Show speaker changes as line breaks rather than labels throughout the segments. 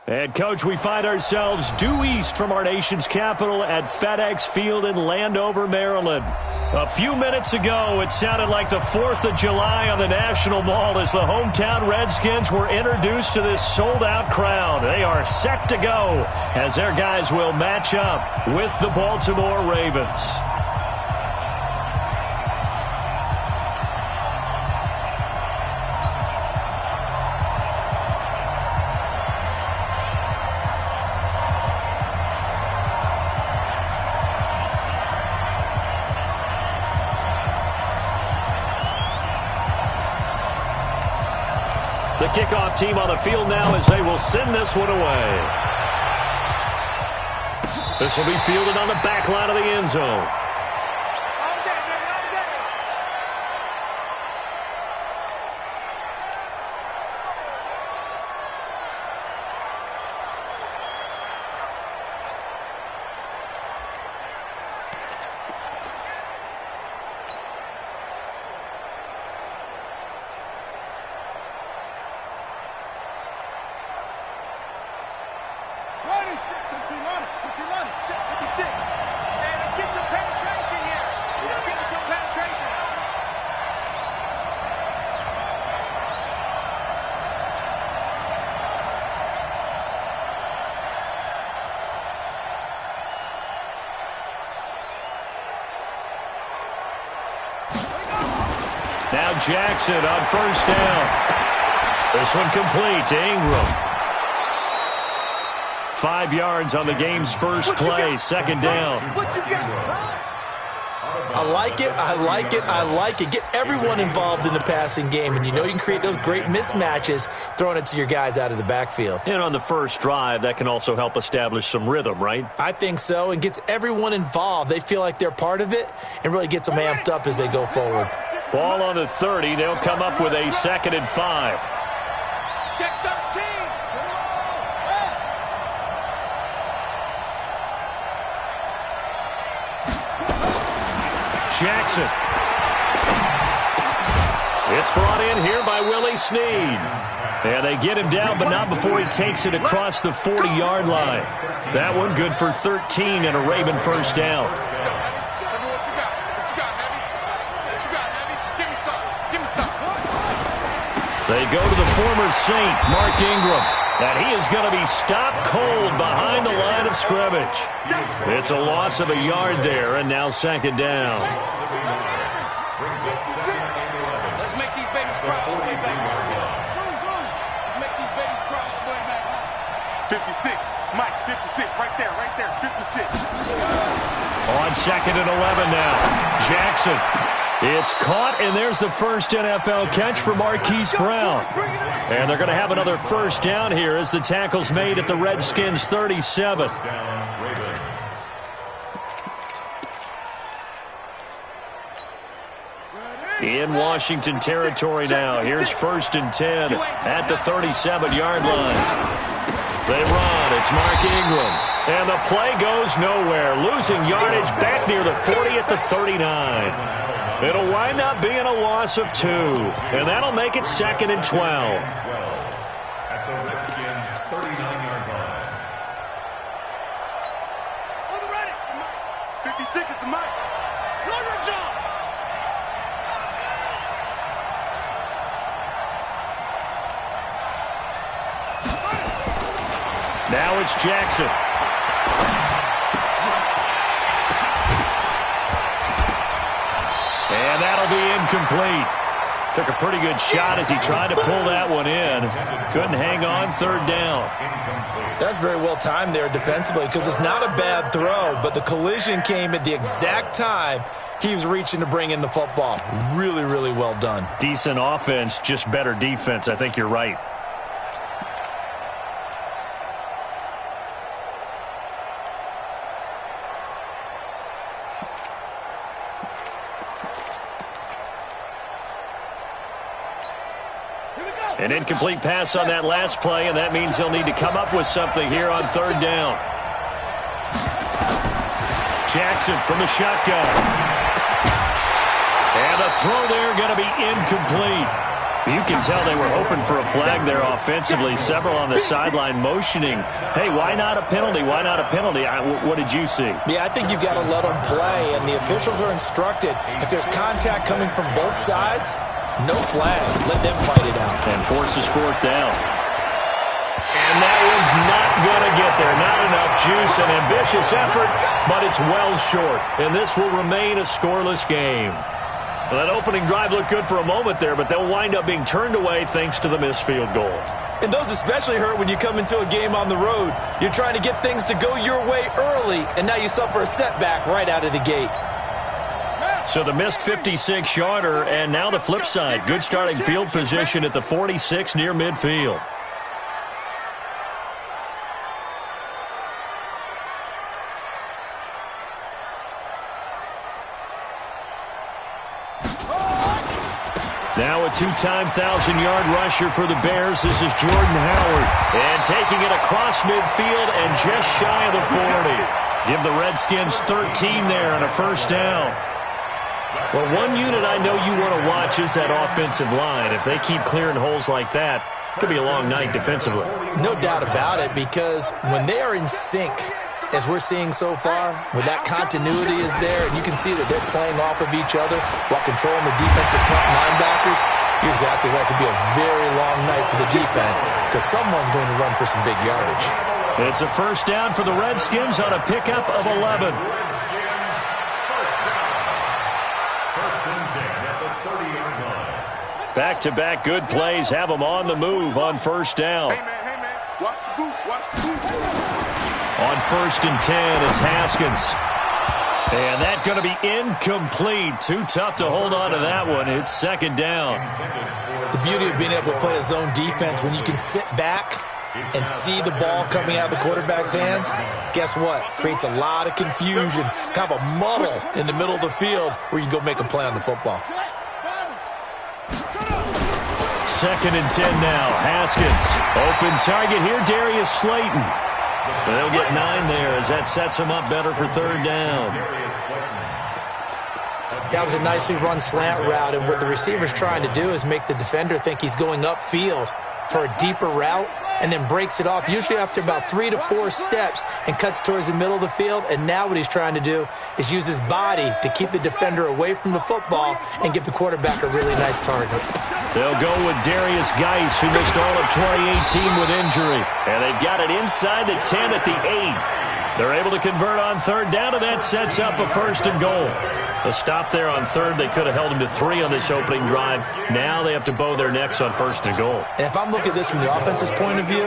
And, Coach, we find ourselves due east from our nation's capital at FedEx Field in Landover, Maryland. A few minutes ago, it sounded like the 4th of July on the National Mall as the hometown Redskins were introduced to this sold-out crowd. They are set to go as their guys will match up with the Baltimore Ravens. The kickoff team on the field now as they will send this one away. This will be fielded on the back line of the end zone. Now Jackson on first down. This one complete to Ingram. 5 yards on the game's first play, second down.
I like it, I like it, I like it. Get everyone involved in the passing game, and you know you can create those great mismatches throwing it to your guys out of the backfield.
And on the first drive, that can also help establish some rhythm, right?
I think so, and gets everyone involved. They feel like they're part of it and really gets them amped up as they go forward.
Ball on the 30. They'll come up with a 2nd and 5.
Check 13.
Jackson. It's brought in here by Willie Snead. And they get him down, but not before he takes it across the 40-yard line. That one good for 13 and a Raven first down. They go to the former Saint, Mark Ingram. And he is going to be stopped cold behind the line of scrimmage. It's a loss of a yard there, and now 2nd down.
Let's make these babies cry all the way back. Let's make these babies cry all the way back.
56. Mike, 56. Right there, 56.
On 2nd and 11 now. Jackson. It's caught, and there's the first NFL catch for Marquise Brown. And they're going to have another first down here as the tackle's made at the Redskins' 37. In Washington territory now. Here's 1st and 10 at the 37-yard line. They run. It's Mark Ingram. And the play goes nowhere. Losing yardage back near the 40 at the 39. It'll wind up being a loss of 2. And that'll make it 2nd and 12.
At the Redskins' 39-yard line.
On the ready. 56 is the mic. Lawyer John.
Now it's Jackson. And that'll be incomplete. Took a pretty good shot as he tried to pull that one in. Couldn't hang on, 3rd down.
That's very well timed there defensively because it's not a bad throw, but the collision came at the exact time he was reaching to bring in the football. Really, really well done.
Decent offense, just better defense. I think you're right. An incomplete pass on that last play, and that means they'll need to come up with something here on 3rd down. Jackson from the shotgun. And the throw there going to be incomplete. You can tell they were hoping for a flag there offensively. Several on the sideline motioning, hey, why not a penalty? Why not a penalty? What did you see?
Yeah, I think you've got to let them play, and the officials are instructed if there's contact coming from both sides, no flag. Let them fight it out.
And forces 4th down. And that one's not going to get there. Not enough juice. An ambitious effort, but it's well short. And this will remain a scoreless game. Well, that opening drive looked good for a moment there, but they'll wind up being turned away thanks to the missed field goal.
And those especially hurt when you come into a game on the road. You're trying to get things to go your way early, and now you suffer a setback right out of the gate.
So the missed 56-yarder, and now the flip side. Good starting field position at the 46 near midfield. Now a 2-time 1,000-yard rusher for the Bears. This is Jordan Howard. And taking it across midfield and just shy of the 40. Give the Redskins 13 there and a 1st down. Well, one unit I know you want to watch is that offensive line. If they keep clearing holes like that, it could be a long night defensively.
No doubt about it, because when they are in sync, as we're seeing so far, when that continuity is there, and you can see that they're playing off of each other while controlling the defensive front linebackers, you're exactly right. It could be a very long night for the defense because someone's going to run for some big yardage.
It's a 1st down for the Redskins on a pickup of 11. Back-to-back good plays have them on the move on 1st down.
Hey, man, watch the boot, watch the boot.
On 1st and 10, it's Haskins. And that's going to be incomplete. Too tough to hold on to that one. It's 2nd down.
The beauty of being able to play a zone defense, when you can sit back and see the ball coming out of the quarterback's hands, guess what? Creates a lot of confusion, kind of a muddle in the middle of the field where you can go make a play on the football.
2nd and 10 now. Haskins. Open target here, Darius Slayton. They'll get 9 there as that sets them up better for 3rd down.
That was a nicely run slant route, and what the receiver's trying to do is make the defender think he's going upfield for a deeper route and then breaks it off, usually after about 3 to 4 steps, and cuts towards the middle of the field. And now what he's trying to do is use his body to keep the defender away from the football and give the quarterback a really nice target.
They'll go with Darius Geis, who missed all of 2018 with injury. And they've got it inside the 10 at the 8. They're able to convert on 3rd down, and that sets up a 1st and goal. A stop there on 3rd. They could have held him to 3 on this opening drive. Now they have to bow their necks on 1st and goal.
And if I'm looking at this from the offense's point of view,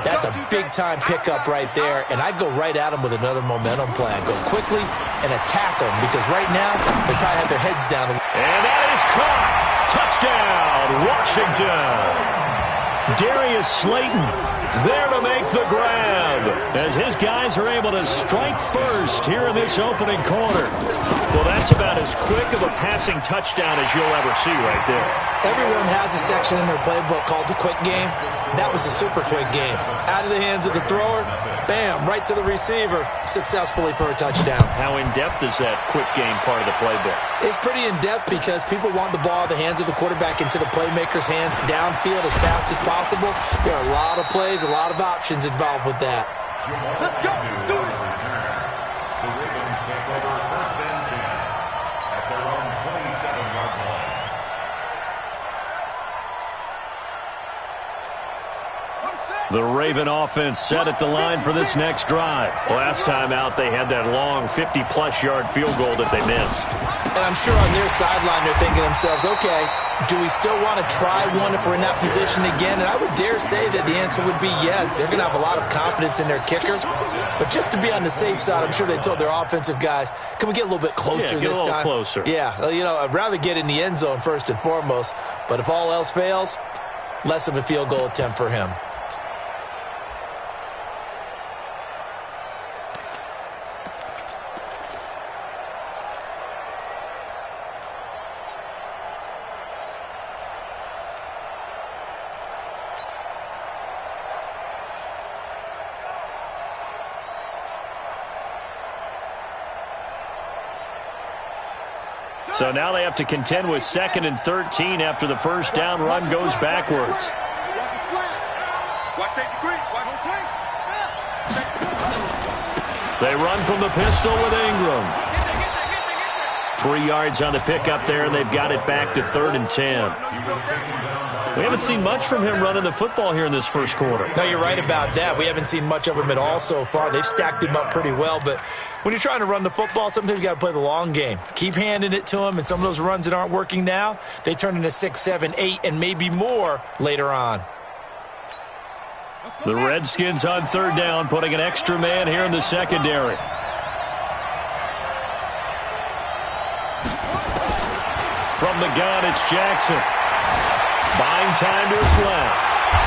that's a big-time pickup right there, and I'd go right at them with another momentum play. I'd go quickly and attack them, because right now they probably have their heads down.
And that is caught. Touchdown, Washington. Darius Slayton there to make the grab as his guys are able to strike first here in this opening quarter. Well, that's about as quick of a passing touchdown as you'll ever see right there.
Everyone has a section in their playbook called the quick game. That was a super quick game. Out of the hands of the thrower, bam, right to the receiver, successfully for a touchdown.
How in-depth is that quick game part of the playbook?
It's pretty in-depth because people want the ball out of the hands of the quarterback into the playmaker's hands downfield as fast as possible. There are a lot of plays, a lot of options involved with that.
Let's go. Do it.
The Ravens take over first and 10 at their own 27-yard line.
The Raven offense set at the line for this next drive. Last time out, they had that long 50-plus yard field goal that they missed.
And I'm sure on their sideline they're thinking to themselves, okay, do we still want to try one if we're in that position again? And I would dare say that the answer would be yes. They're going to have a lot of confidence in their kicker. But just to be on the safe side, I'm sure they told their offensive guys, can we get a little bit closer this time?
Get a little closer.
Yeah, you know, I'd rather get in the end zone first and foremost. But if all else fails, less of a field goal attempt for him.
So now they have to contend with 2nd and 13 after the first down run goes backwards.
Watch the slant. Watch safety green. Watch whole team.
They run from the pistol with Ingram. 3 yards on the pickup there, and they've got it back to 3rd and 10. We haven't seen much from him running the football here in this first quarter.
No, you're right about that. We haven't seen much of him at all so far. They've stacked him up pretty well, but when you're trying to run the football, sometimes you got to play the long game. Keep handing it to him, and some of those runs that aren't working now, they turn into 6, 7, 8, and maybe more later on.
The Redskins on 3rd down, putting an extra man here in the secondary. From the gun, it's Jackson. Buying time to his left.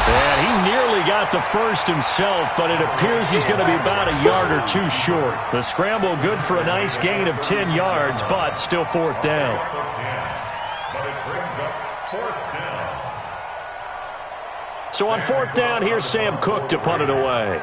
And he nearly got the first himself, but it appears he's going to be about a yard or two short. The scramble good for a nice gain of 10 yards, but still 4th down.
But it brings up 4th down.
So on 4th down, here's Sam Cook to punt it away.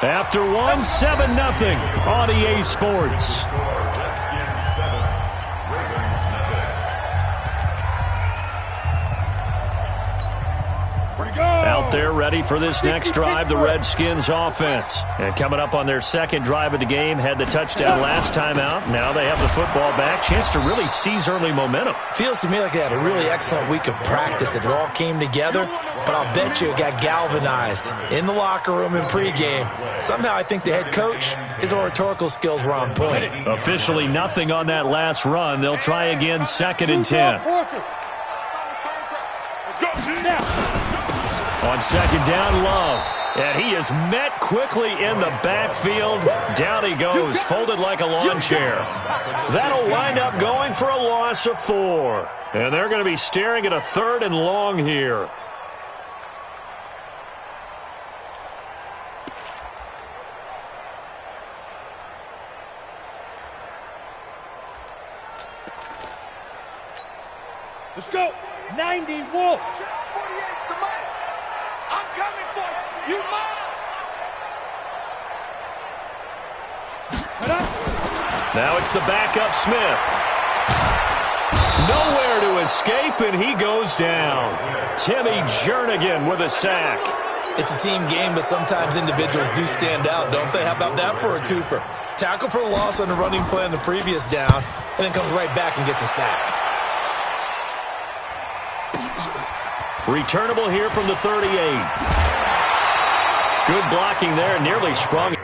After 1, 7-0 on EA Sports.
Redskins 7, Ravens nothing.
Out there ready for this next drive, the Redskins offense. And coming up on their 2nd drive of the game, had the touchdown last time out. Now they have the football back. Chance to really seize early momentum.
Feels to me like they had a really excellent week of practice. It all came together, but I'll bet you it got galvanized in the locker room in pregame. Somehow I think the head coach, his oratorical skills were on point.
Officially nothing on that last run. They'll try again 2nd and 10.
Let's go. Now.
On 2nd down, Love. And he is met quickly in the backfield. Down he goes, folded like a lawn chair. That'll wind up going for a loss of 4. And they're going to be staring at a 3rd and long here.
Let's go. 90 Wolf. I'm coming for you. You mine.
Now it's the backup Smith. Nowhere to escape, and he goes down. Timmy Jernigan with a sack.
It's a team game, but sometimes individuals do stand out, don't they? How about that for a twofer? Tackle for a loss on the running play on the previous down, and then comes right back and gets a sack.
Returnable here from the 38. Good blocking there, nearly sprung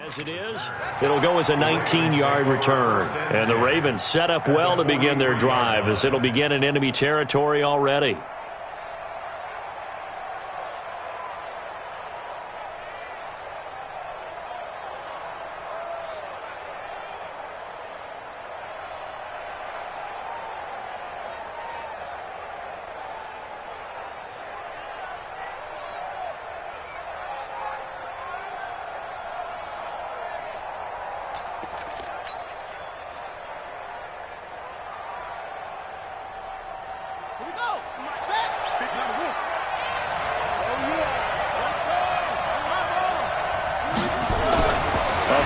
As it is, it'll go as a 19-yard return. And the Ravens set up well to begin their drive as it'll begin in enemy territory already.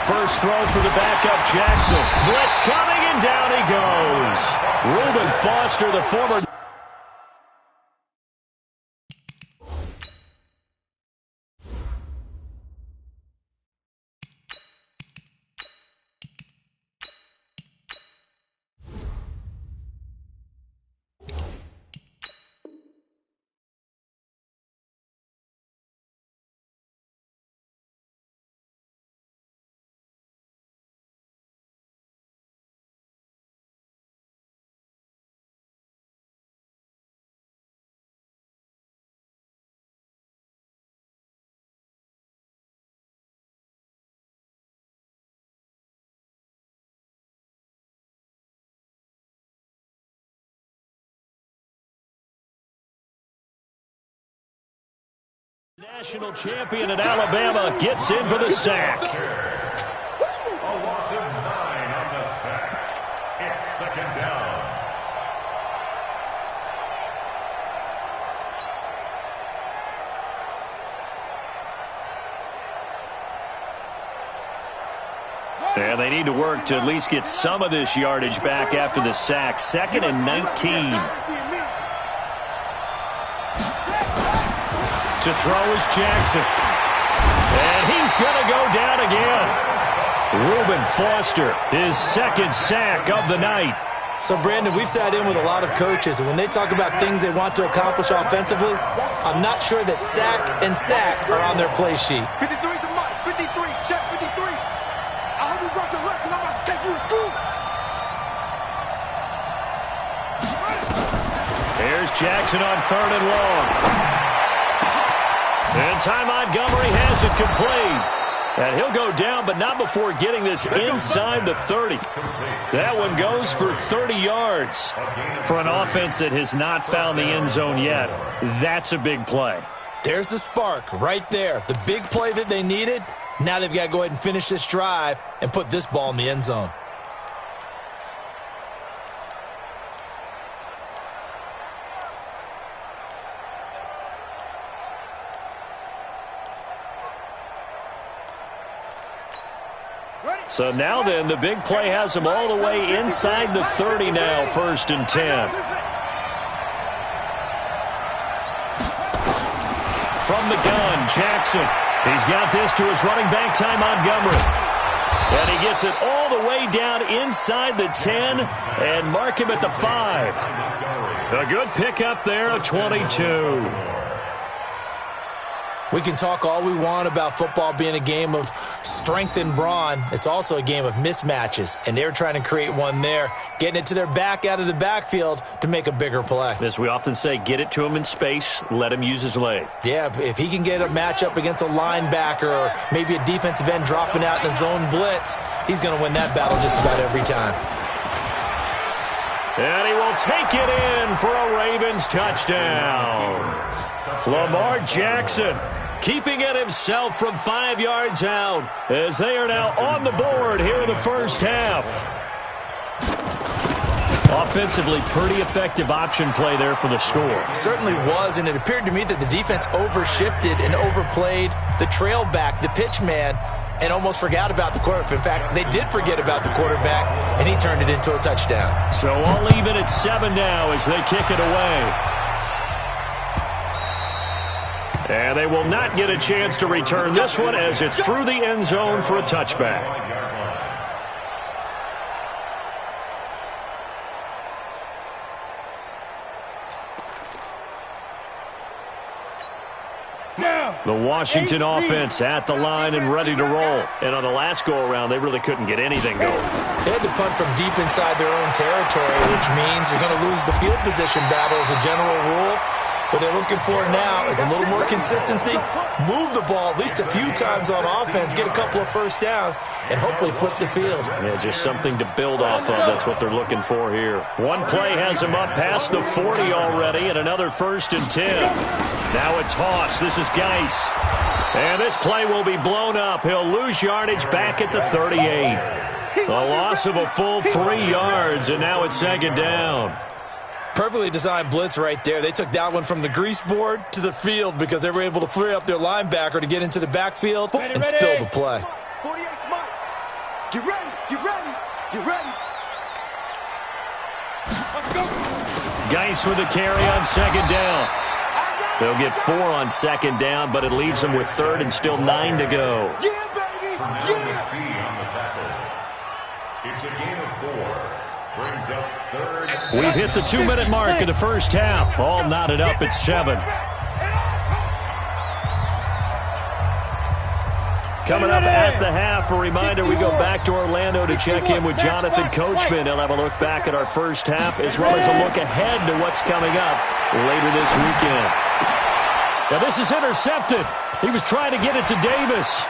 First throw for the backup, Jackson. Blitz coming, and down he goes. Reuben Foster, the former... National champion at Alabama gets in for the sack.
A loss of 9 on the sack. It's second down.
And they need to work to at least get some of this yardage back after the sack. 2nd and 19. To throw is Jackson. And he's going to go down again. Reuben Foster, his 2nd sack of the night.
So, Brandon, we sat in with a lot of coaches, and when they talk about things they want to accomplish offensively, I'm not sure that sack and sack are on their play sheet.
53 to Mike. 53. Check 53. I hope you brought your lunch because I'm about to take you to school.
Here's Jackson on 3rd and long. And Ty Montgomery has it complete. And he'll go down, but not before getting this inside the 30. That one goes for 30 yards. For an offense that has not found the end zone yet, that's a big play.
There's the spark right there. The big play that they needed. Now they've got to go ahead and finish this drive and put this ball in the end zone.
So now then, the big play has them all the way inside the 30 now, 1st and 10. From the gun, Jackson. He's got this to his running back, Ty Montgomery. And he gets it all the way down inside the 10 and mark him at the 5. A good pickup there, a 22.
We can talk all we want about football being a game of strength and brawn. It's also a game of mismatches, and they're trying to create one there, getting it to their back out of the backfield to make a bigger play.
As we often say, get it to him in space, let him use his leg.
Yeah, if he can get a matchup against a linebacker or maybe a defensive end dropping out in a zone blitz, he's going to win that battle just about every time.
And he will take it in for a Ravens touchdown. Lamar Jackson keeping it himself from 5 yards out as they are now on the board here in the first half. Offensively, pretty effective option play there for the score.
Certainly was, and it appeared to me that the defense overshifted and overplayed the trail back, the pitch man, and almost forgot about the quarterback. In fact, they did forget about the quarterback, and he turned it into a touchdown.
So all even at 7 now as they kick it away. And they will not get a chance to return this one as it's through the end zone for a touchback.
Now,
The Washington offense at the line and ready to roll. And on the last go-around, they really couldn't get anything going.
They had to punt from deep inside their own territory, which means you're going to lose the field position battle as a general rule. What they're looking for now is a little more consistency, move the ball at least a few times on offense, get a couple of first downs, and hopefully flip the field.
Yeah, just something to build off of. That's what they're looking for here. One play has him up past the 40 already, and another 1st and 10. Now a toss. This is Geis. And this play will be blown up. He'll lose yardage back at the 38. A loss of a full 3 yards, and now it's 2nd down.
Perfectly designed blitz right there. They took that one from the grease board to the field because they were able to free up their linebacker to get into the backfield and spill the play.
48 Mike. Get ready, get ready, get ready. Let's go.
Geis with a carry on 2nd down. They'll get 4 on 2nd down, but it leaves them with 3rd and still 9 to go.
Yeah, baby. Yeah.
On the tackle. It's a gain of 4. Brings up 3rd.
We've hit the 2-minute mark of the first half. All knotted up at 7. Coming up at the half, a reminder, we go back to Orlando to check in with Jonathan Coachman. He'll have a look back at our first half as well as a look ahead to what's coming up later this weekend. Now this is intercepted. He was trying to get it to Davis.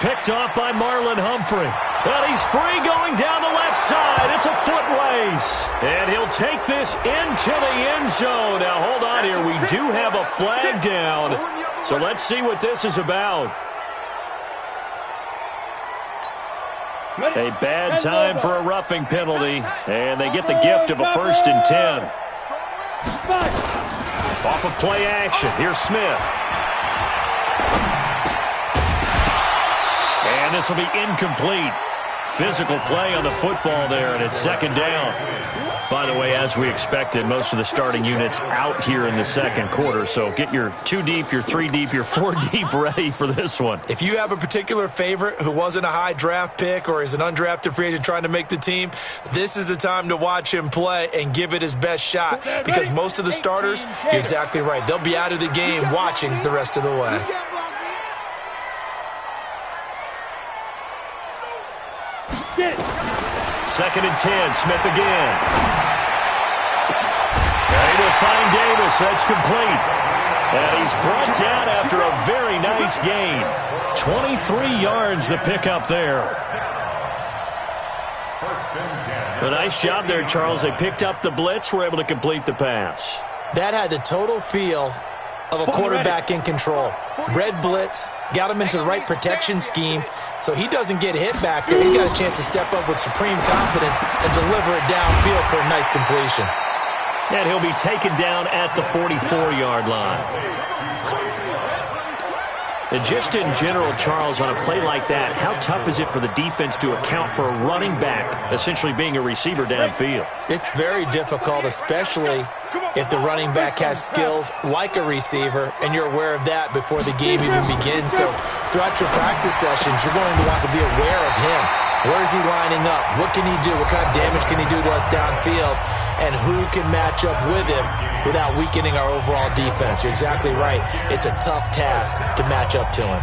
Picked off by Marlon Humphrey. Well, he's free going down the left side. It's a foot race. And he'll take this into the end zone. Now, hold on here. We do have a flag down. So let's see what this is about. A bad time for a roughing penalty. And they get the gift of a 1st and 10. Off of play action. Here's Smith. And this will be incomplete. Physical play on the football there, and it's 2nd down. By the way, as we expected, most of the starting units out here in the 2nd quarter, so get your 2 deep, your 3 deep, your 4 deep ready for this one.
If you have a particular favorite who wasn't a high draft pick or is an undrafted free agent trying to make the team, this is the time to watch him play and give it his best shot because most of the starters, you're exactly right, they'll be out of the game watching the rest of the way.
2nd and 10, Smith again. They will find Davis. That's complete. And he's brought down after a very nice gain. 23 yards the pickup there. A nice job there, Charles. They picked up the blitz, were able to complete the pass.
That had the total feel of a quarterback in control. Red blitz, got him into the right protection scheme, so he doesn't get hit back there. He's got a chance to step up with supreme confidence and deliver it downfield for a nice completion.
And he'll be taken down at the 44-yard line. And just in general, Charles, on a play like that, how tough is it for the defense to account for a running back essentially being a receiver downfield?
It's very difficult, especially if the running back has skills like a receiver, and you're aware of that before the game even begins. So throughout your practice sessions, you're going to want to be aware of him. Where is he lining up? What can he do? What kind of damage can he do to us downfield? And who can match up with him without weakening our overall defense? You're exactly right. It's a tough task to match up to him.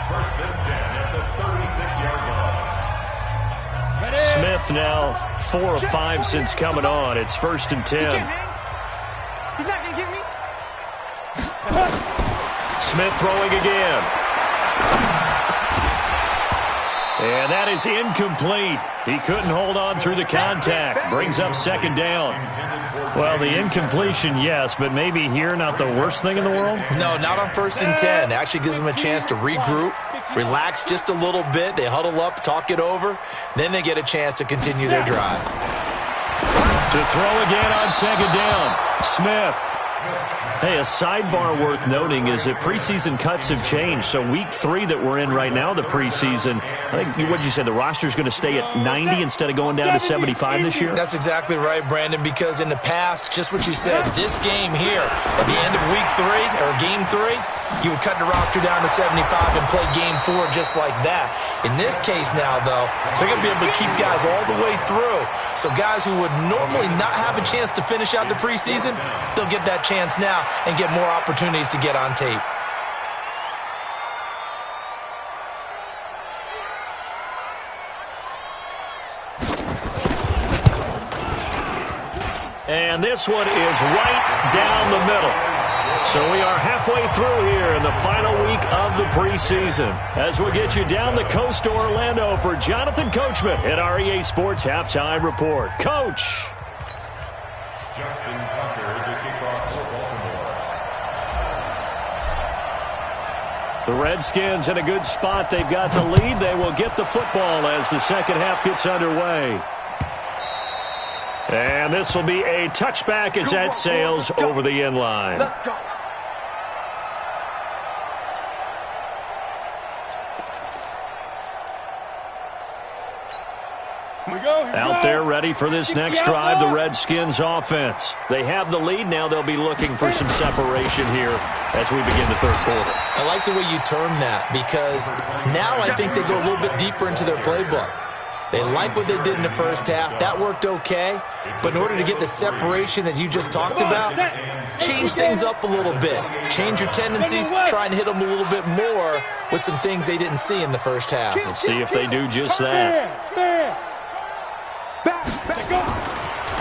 1st and 10 at the 36-yard line.
Smith now 4 of 5 since coming on. It's 1st and 10.
He's not going to get me.
Smith throwing again. And that is incomplete. He couldn't hold on through the contact. Brings up 2nd down. Well, the incompletion, yes, but maybe here not the worst thing in the world?
No, not on 1st and 10. Actually gives them a chance to regroup, relax just a little bit. They huddle up, talk it over. Then they get a chance to continue their drive.
To throw again on 2nd down. Smith. Hey, a sidebar worth noting is that preseason cuts have changed. So week 3 that we're in right now, the preseason, I think, what did you say, the roster's going to stay at 90 instead of going down to 75 this year?
That's exactly right, Brandon, because in the past, just what you said, this game here, at the end of week 3, or game 3, you would cut the roster down to 75 and play game 4 just like that. In this case now, though, they're going to be able to keep guys all the way through. So guys who would normally not have a chance to finish out the preseason, they'll get that chance now and get more opportunities to get on tape.
And this one is right down the middle. So we are halfway through here in the final week of the preseason as we get you down the coast to Orlando for Jonathan Coachman at our EA Sports Halftime Report. Coach.
Justin Tucker to kick off for Baltimore.
The Redskins in a good spot. They've got the lead. They will get the football as the second half gets underway. And this will be a touchback as that sails over the end line.
Let's go.
Out there ready for this next drive, the Redskins offense. They have the lead. Now they'll be looking for some separation here as we begin the third quarter.
I like the way you term that because now I think they go a little bit deeper into their playbook. They like what they did in the first half. That worked okay. But in order to get the separation that you just talked about, change things up a little bit. Change your tendencies. Try and hit them a little bit more with some things they didn't see in the first half.
Let's see if they do just that.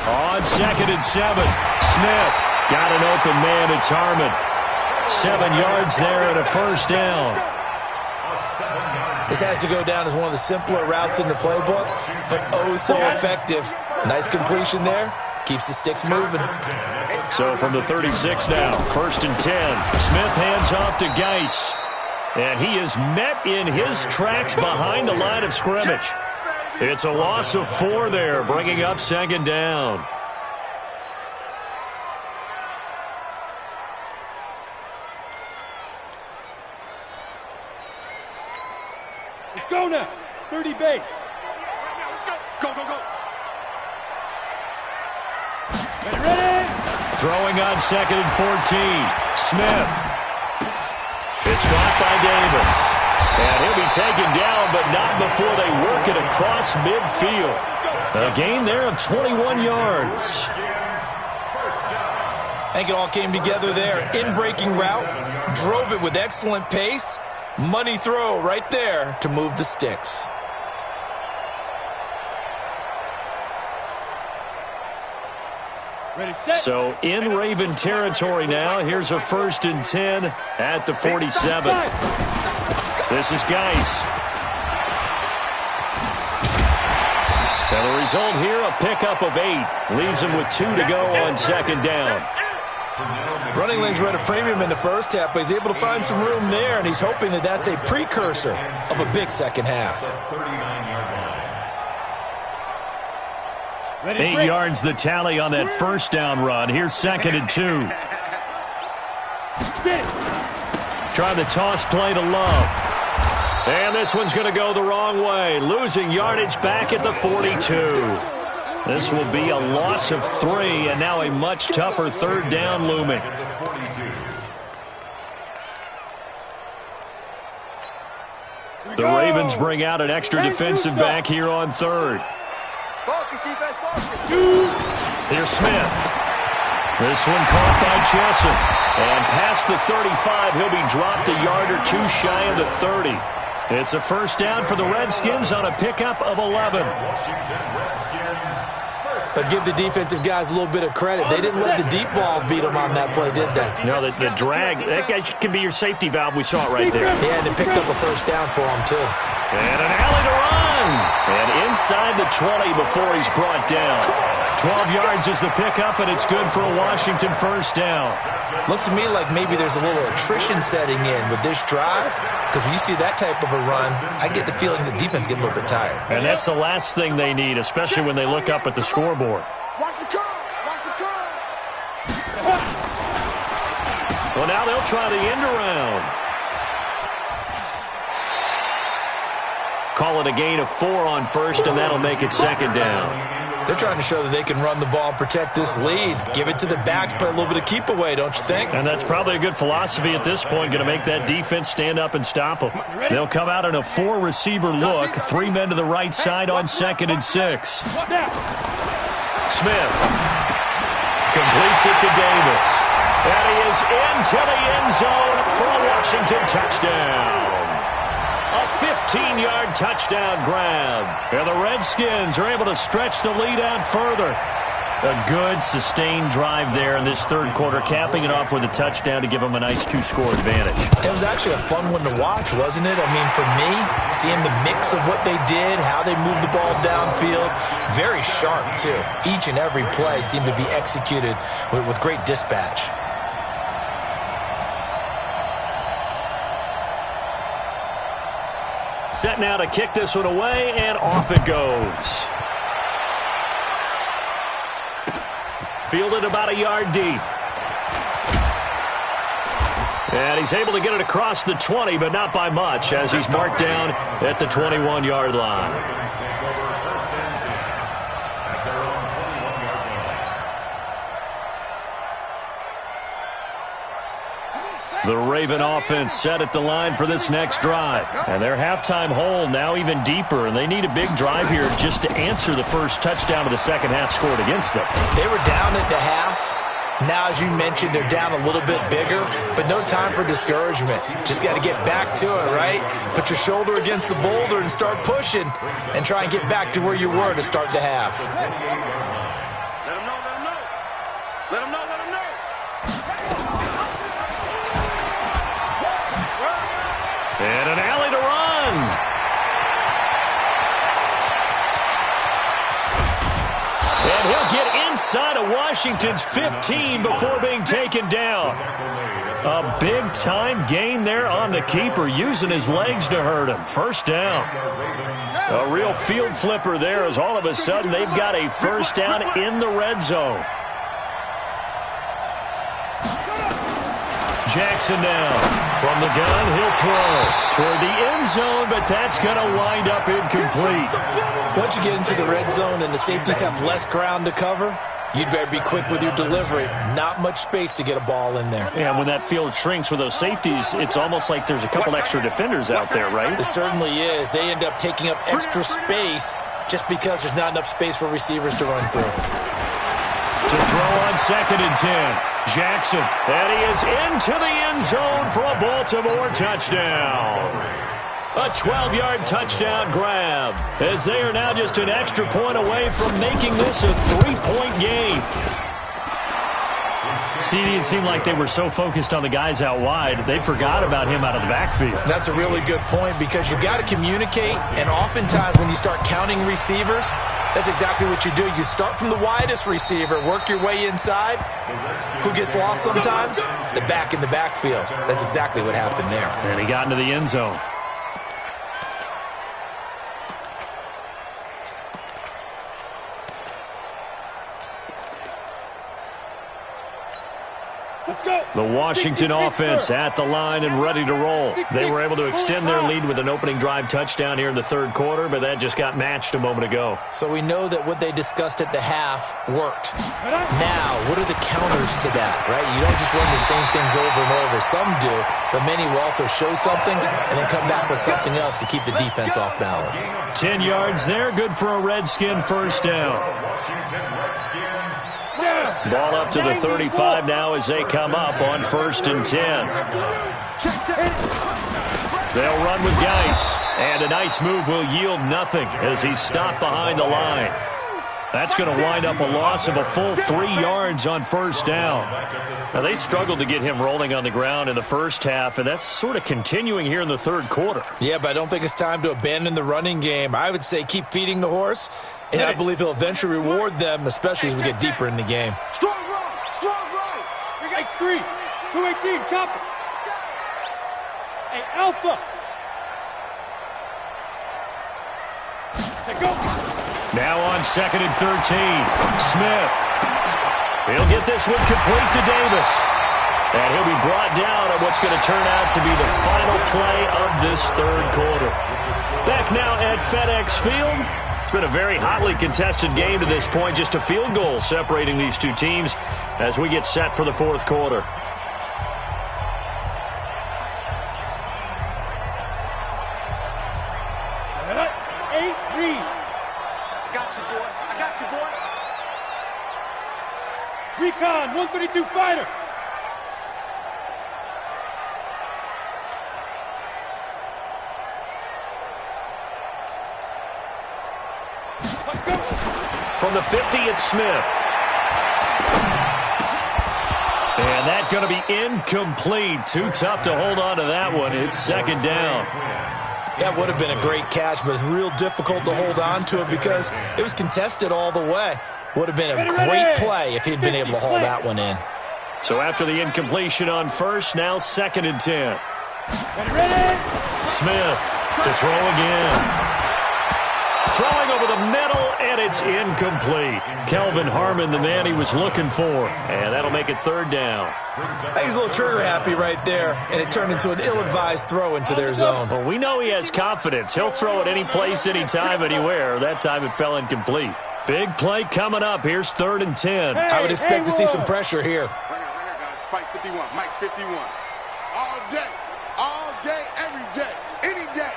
On 2nd and 7, Smith got an open man. It's Harmon. 7 yards there and a first down.
This has to go down as one of the simpler routes in the playbook, but oh so effective. Nice completion there. Keeps the sticks moving.
So from the 36 now, 1st and 10. Smith hands off to Geis. And he is met in his tracks behind the line of scrimmage. It's a loss of 4 there, bringing up 2nd down.
Let's go now. 30 base. Let's go. Go, go, go. Ready?
Throwing on 2nd and 14. Smith. It's caught by Davis. And he'll be taken down, but not before they work it across midfield. A gain there of 21 yards.
I think it all came together there. In-breaking route, drove it with excellent pace. Money throw right there to move the sticks.
Ready, set.
So in Raven territory now. Here's a 1st and 10 at the 47. This is Geis. And the result here, a pickup of 8. Leaves him with 2 to go on 2nd down.
Running lanes were at a premium in the first half, but he's able to find some room there, and he's hoping that that's a precursor of a big second half.
8 yards the tally on that first down run. Here's 2nd and 2. Trying to toss play to Love. And this one's going to go the wrong way. Losing yardage back at the 42. This will be a loss of 3, and now a much tougher 3rd down looming. The Ravens bring out an extra defensive back here on 3rd. Here's Smith. This one caught by Chesson. And past the 35, he'll be dropped a yard or 2 shy of the 30. It's a first down for the Redskins on a pickup of 11.
But give the defensive guys a little bit of credit. They didn't let the deep ball beat them on that play, did they?
No, the drag, that guy can be your safety valve. We saw it right there.
Yeah, and it picked up a first down for him, too.
And an alley to run. And inside the 20 before he's brought down. 12 yards is the pickup, and it's good for a Washington first down.
Looks to me like maybe there's a little attrition setting in with this drive, because when you see that type of a run, I get the feeling the defense get a little bit tired.
And that's the last thing they need, especially when they look up at the scoreboard.
Watch the curve. Watch the curve.
Well, now they'll try the end around. Call it a gain of 4 on first, and that'll make it 2nd down.
They're trying to show that they can run the ball and protect this lead. Give it to the backs, play a little bit of keep away, don't you think?
And that's probably a good philosophy at this point, going to make that defense stand up and stop them. They'll come out in a 4-receiver look, 3 men to the right side on 2nd and 6. Smith completes it to Davis. And he is into the end zone for a Washington touchdown. A 15-yard touchdown grab. And the Redskins are able to stretch the lead out further. A good, sustained drive there in this third quarter, capping it off with a touchdown to give them a nice 2-score advantage.
It was actually a fun one to watch, wasn't it? I mean, for me, seeing the mix of what they did, how they moved the ball downfield, very sharp, too. Each and every play seemed to be executed with great dispatch.
Set now to kick this one away, and off it goes. Fielded about a yard deep. And he's able to get it across the 20, but not by much, as he's marked down at the 21-yard line. The Raven offense set at the line for this next drive. And their halftime hole now even deeper, and they need a big drive here just to answer the first touchdown of the second half scored against them.
They were down at the half. Now, as you mentioned, they're down a little bit bigger, but no time for discouragement. Just got to get back to it, right? Put your shoulder against the boulder and start pushing and try and get back to where you were to start the half.
Let him know, let him know. Let him know, let him know.
And an alley to run. And he'll get inside of Washington's 15 before being taken down. A big-time gain there on the keeper, using his legs to hurt him. First down. A real field flipper there, as all of a sudden they've got a first down in the red zone. Jackson now. From the gun, he'll throw toward the end zone, but that's going to wind up incomplete.
Once you get into the red zone and the safeties have less ground to cover, you'd better be quick with your delivery. Not much space to get a ball in there.
And when that field shrinks with those safeties, it's almost like there's a couple extra defenders out there, right?
It certainly is. They end up taking up extra space just because there's not enough space for receivers to run through.
To throw on 2nd and 10. Jackson, and he is into the end zone for a Baltimore touchdown. A 12-yard touchdown grab, as they are now just an extra point away from making this a 3-point game. CD, it seemed like they were so focused on the guys out wide, they forgot about him out of the backfield.
That's a really good point, because you've got to communicate, and oftentimes when you start counting receivers, that's exactly what you do. You start from the widest receiver, work your way inside. Who gets lost sometimes? The back in the backfield. That's exactly what happened there.
And he got into the end zone. The Washington offense at the line and ready to roll. They were able to extend their lead with an opening drive touchdown here in the third quarter, but that just got matched a moment ago.
So we know that what they discussed at the half worked. Now, what are the counters to that, right? You don't just run the same things over and over. Some do, but many will also show something and then come back with something else to keep the defense off balance.
10 yards there, good for a Redskin first down. Ball up to the 35 now as they come up on 1st and 10. They'll run with Geis, and a nice move will yield nothing as he's stopped behind the line. That's going to wind up a loss of a full 3 yards on first down. Now, they struggled to get him rolling on the ground in the first half, and that's sort of continuing here in the third quarter.
Yeah, but I don't think it's time to abandon the running game. I would say keep feeding the horse, and I believe he'll eventually reward them, especially as we get deeper in the game.
Strong right, strong right. We got 3, 218, chop it. Hey, Alpha. Hey, go.
Now on 2nd and 13, Smith. He'll get this one complete to Davis. And he'll be brought down on what's going to turn out to be the final play of this third quarter. Back now at FedEx Field. It's been a very hotly contested game to this point. Just a field goal separating these two teams as we get set for the fourth quarter.
Recon, 132 fighter.
From the 50, it's Smith. And that's going to be incomplete. Too tough to hold on to that one. It's second down.
That would have been a great catch, but it's real difficult to hold on to it because it was contested all the way. Would have been a great play if he'd been able to haul that one in.
So after the incompletion on first, now 2nd and 10. Smith to throw again. Throwing over the middle, and it's incomplete. Kelvin Harmon, the man he was looking for. And that'll make it 3rd down.
He's a little trigger happy right there, and it turned into an ill-advised throw into their zone.
Well, we know he has confidence. He'll throw it any place, anytime, anywhere. That time it fell incomplete. Big play coming up. Here's 3rd and 10.
I would expect to see some pressure here.
Right here, guys. Spike 51, Mike 51. All day, every day, any day.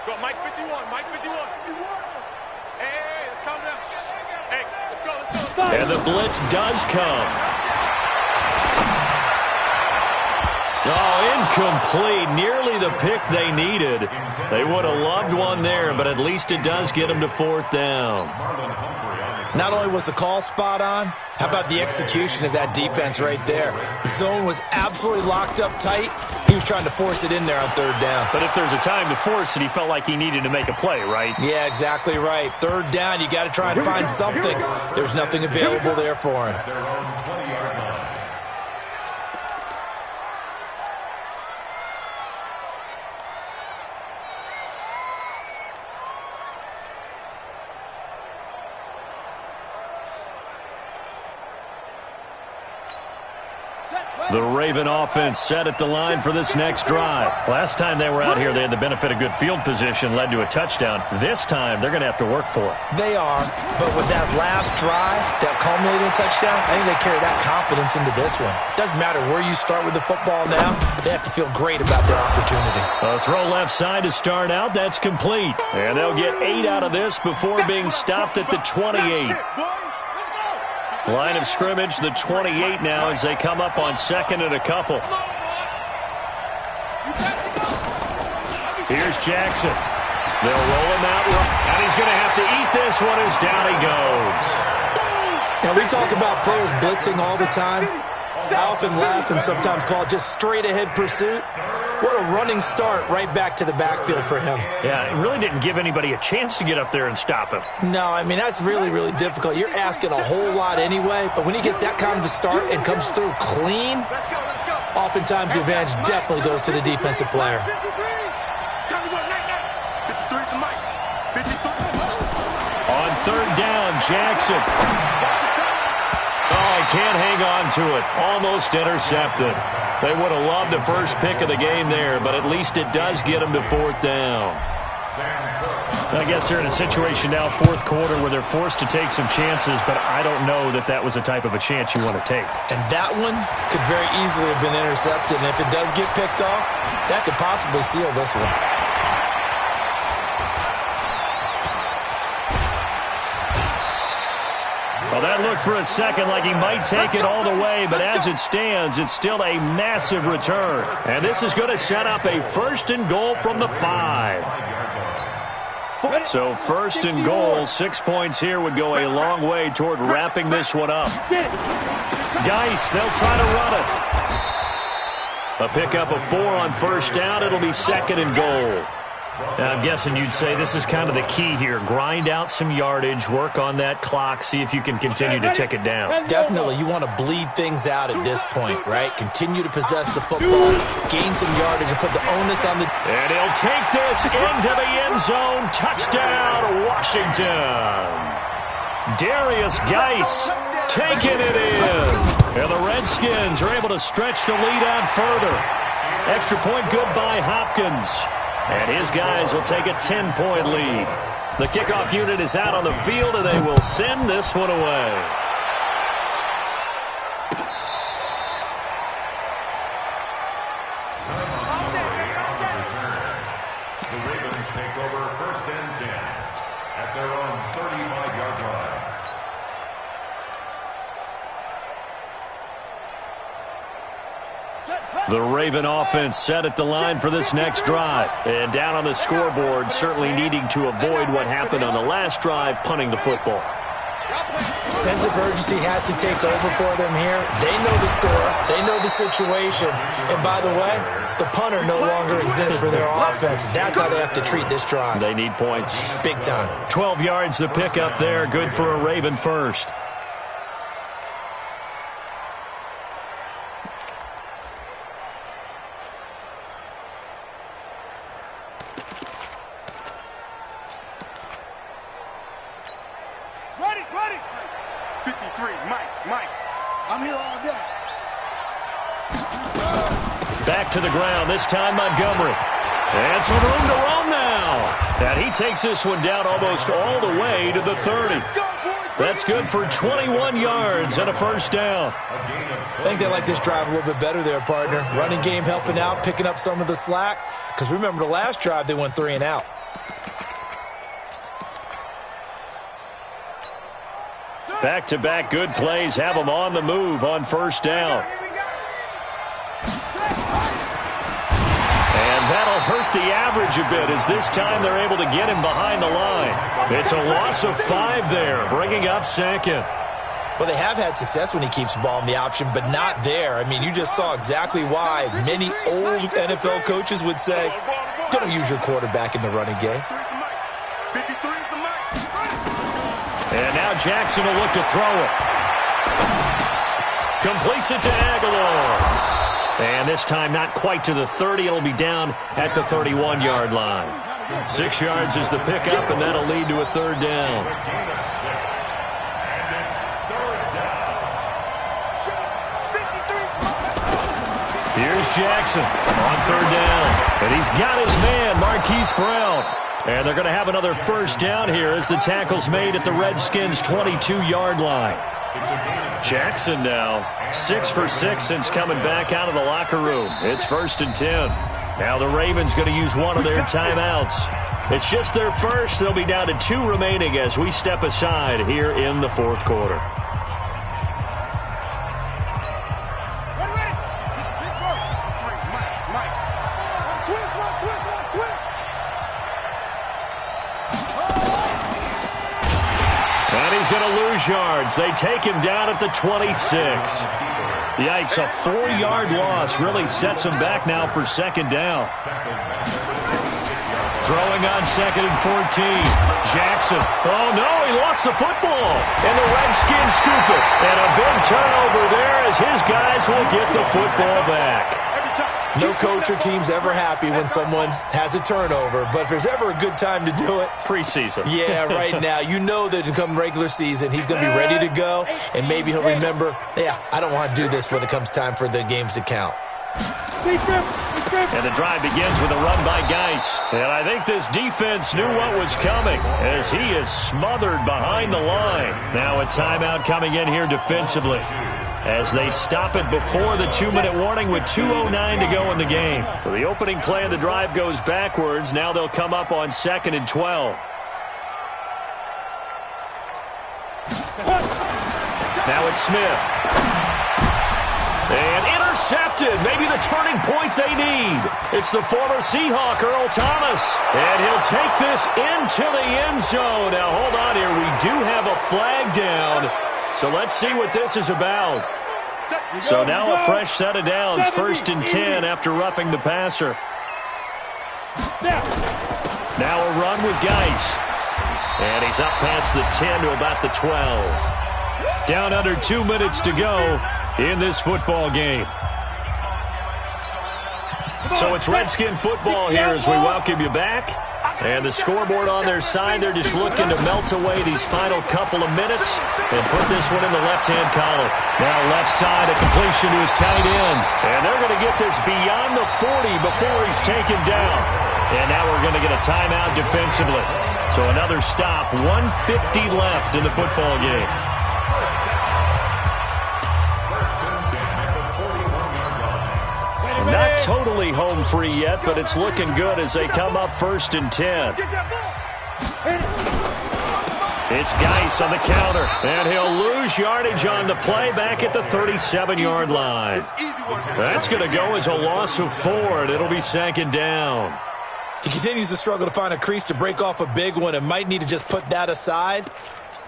Go, Mike 51, Mike 51. Hey, it's coming up. Hey, let's go.
And the blitz does come. Oh, incomplete. Nearly the pick they needed. They would have loved one there, but at least it does get them to 4th down.
Not only was the call spot on, how about the execution of that defense right there? The zone was absolutely locked up tight. He was trying to force it in there on 3rd down.
But if there's a time to force it, he felt like he needed to make a play, right?
Yeah, exactly right. 3rd down, you got to try and find something. There's nothing available there for him.
The Raven offense set at the line for this next drive. Last time they were out here, they had the benefit of good field position, led to a touchdown. This time, they're going to have to work for it.
They are, but with that last drive, that culminating touchdown, I think they carry that confidence into this one. Doesn't matter where you start with the football now, they have to feel great about their opportunity.
A throw left side to start out, that's complete. And they'll get 8 out of this before being stopped at the 28. Line of scrimmage, the 28 now as they come up on 2nd and a couple. Here's Jackson. They'll roll him out, and he's going to have to eat this one as down he goes.
Now, we talk about players blitzing all the time. I often laugh and sometimes call it just straight-ahead pursuit. What a running start right back to the backfield for him.
Yeah, it really didn't give anybody a chance to get up there and stop him.
No, I mean, that's really, really difficult. You're asking a whole lot anyway, but when he gets that kind of a start and comes through clean, oftentimes the advantage definitely goes to the defensive player.
On 3rd down, Jackson. Oh, he can't hang on to it. Almost intercepted. They would have loved the first pick of the game there, but at least it does get them to 4th down. I guess they're in a situation now, 4th quarter, where they're forced to take some chances, but I don't know that that was the type of a chance you want to take.
And that one could very easily have been intercepted, and if it does get picked off, that could possibly seal this one.
Well, that looked for a second like he might take it all the way, but as it stands, it's still a massive return. And this is going to set up a 1st and goal from the 5. So 1st and goal, 6 points here would go a long way toward wrapping this one up. Geis, they'll try to run it. A pickup of 4 on 1st down. It'll be 2nd and goal. Now, I'm guessing you'd say this is kind of the key here. Grind out some yardage, work on that clock, see if you can continue to tick it down.
Definitely, you want to bleed things out at this point, right? Continue to possess the football, gain some yardage, and put the onus on the...
And he'll take this into the end zone. Touchdown, Washington. Darius Geis taking it in. And the Redskins are able to stretch the lead out further. Extra point good by Hopkins. And his guys will take a 10-point lead. The kickoff unit is out on the field, and they will send this one away.
The Ravens take over 1st and 10 at their own 35-yard line.
The Raven offense set at the line for this next drive. And down on the scoreboard, certainly needing to avoid what happened on the last drive, punting the football.
Sense of urgency has to take over for them here. They know the score. They know the situation. And by the way, the punter no longer exists for their offense. That's how they have to treat this drive.
They need points.
Big time.
12 yards to pick up there. Good for a Raven first.
Ready. 53, Mike. I'm here all day.
Back to the ground, this time Montgomery. And some room to run now. And he takes this one down almost all the way to the 30. That's good for 21 yards and a first down.
I think they like this drive a little bit better there, partner. Running game helping out, picking up some of the slack. Because remember the last drive, they went 3 and out.
Back-to-back good plays have them on the move on first down. And that'll hurt the average a bit as this time they're able to get him behind the line. It's a loss of 5 there, bringing up second.
Well, they have had success when he keeps the ball in the option, but not there. I mean, you just saw exactly why many old NFL coaches would say, don't use your quarterback in the running game.
And now Jackson will look to throw it. Completes it to Aguilar. And this time not quite to the 30. It'll be down at the 31-yard line. 6 yards is the pickup, and that'll lead to a third down. Here's Jackson on third down. And he's got his man, Marquise Brown. And they're going to have another first down here as the tackle's made at the Redskins' 22-yard line. Jackson now 6 for 6 since coming back out of the locker room. It's 1st and 10. Now the Ravens going to use one of their timeouts. It's just their first. They'll be down to 2 remaining as we step aside here in the fourth quarter. Yards. They take him down at the 26. Yikes, a 4-yard loss really sets him back now for second down. Throwing on 2nd and 14. Jackson. Oh, no, he lost the football. And the Redskins scoop it. And a big turnover there as his guys will get the football back.
No coach or team's ever happy when someone has a turnover, but if there's ever a good time to do it,
preseason.
Yeah, right now. You know that come regular season, he's going to be ready to go, and maybe he'll remember, yeah, I don't want to do this when it comes time for the games to count.
And the drive begins with a run by Geis. And I think this defense knew what was coming as he is smothered behind the line. Now a timeout coming in here defensively, as they stop it before the 2-minute warning with 2:09 to go in the game. So the opening play of the drive goes backwards. Now they'll come up on 2nd and 12. Now it's Smith. And intercepted. Maybe the turning point they need. It's the former Seahawk, Earl Thomas. And he'll take this into the end zone. Now hold on here. We do have a flag down. So let's see what this is about. So now a fresh set of downs, 1st and 10 after roughing the passer. Now a run with Geis. And he's up past the 10 to about the 12. Down under 2 minutes to go in this football game. So it's Redskin football here as we welcome you back. And the scoreboard on their side, they're just looking to melt away these final couple of minutes and put this one in the left-hand column. Now left side, a completion to his tight end. And they're going to get this beyond the 40 before he's taken down. And now we're going to get a timeout defensively. So another stop, 1:50 left in the football game. Not totally home free yet, but it's looking good as they come up 1st and 10. It's Geis on the counter, and he'll lose yardage on the play back at the 37-yard line. That's going to go as a loss of 4, and it'll be 2nd down.
He continues to struggle to find a crease to break off a big one and might need to just put that aside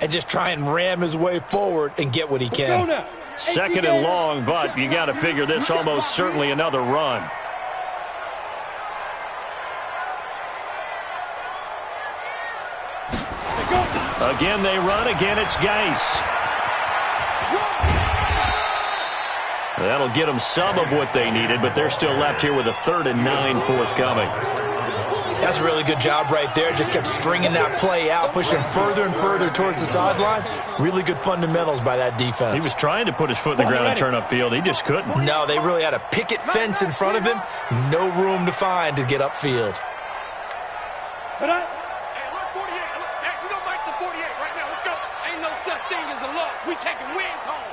and just try and ram his way forward and get what he can.
Second and long, but you got to figure this almost certainly another run. Again they run, again it's Geis. That'll get them some of what they needed, but they're still left here with a 3rd and 9 forthcoming.
That's a really good job right there. Just kept stringing that play out, pushing further and further towards the sideline. Really good fundamentals by that defense.
He was trying to put his foot in the ground and turn upfield. He just couldn't.
No, they really had a picket fence in front of him. No room to find to get upfield.
Hey, look, 48. Hey, we're going to make the 48 right now. Let's go. Ain't no such thing as a loss. We taking wins home.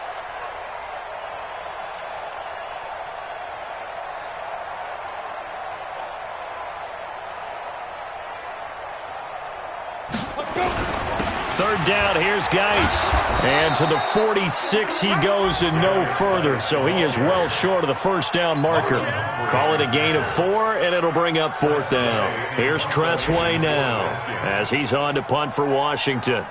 Third down, here's Geis. And to the 46 he goes and no further, so he is well short of the first down marker. Call it a gain of 4, and it'll bring up 4th down. Here's Tressway now as he's on to punt for Washington.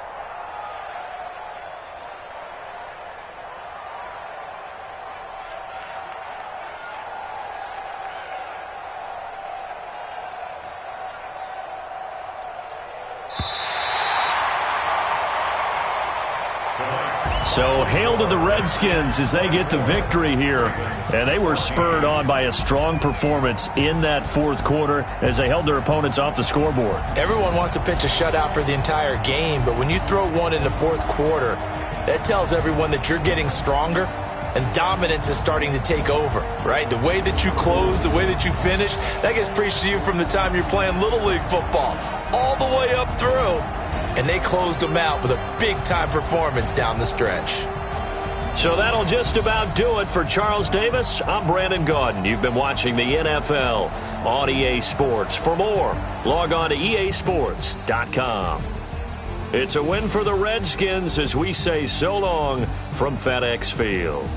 So hail to the Redskins as they get the victory here. And they were spurred on by a strong performance in that 4th quarter as they held their opponents off the scoreboard.
Everyone wants to pitch a shutout for the entire game, but when you throw one in the 4th quarter, that tells everyone that you're getting stronger and dominance is starting to take over, right? The way that you close, the way that you finish, that gets preached to you from the time you're playing Little League football all the way up through. And they closed them out with a big-time performance down the stretch.
So that'll just about do it for Charles Davis. I'm Brandon Gaudin. You've been watching the NFL on EA Sports. For more, log on to easports.com. It's a win for the Redskins as we say so long from FedEx Field.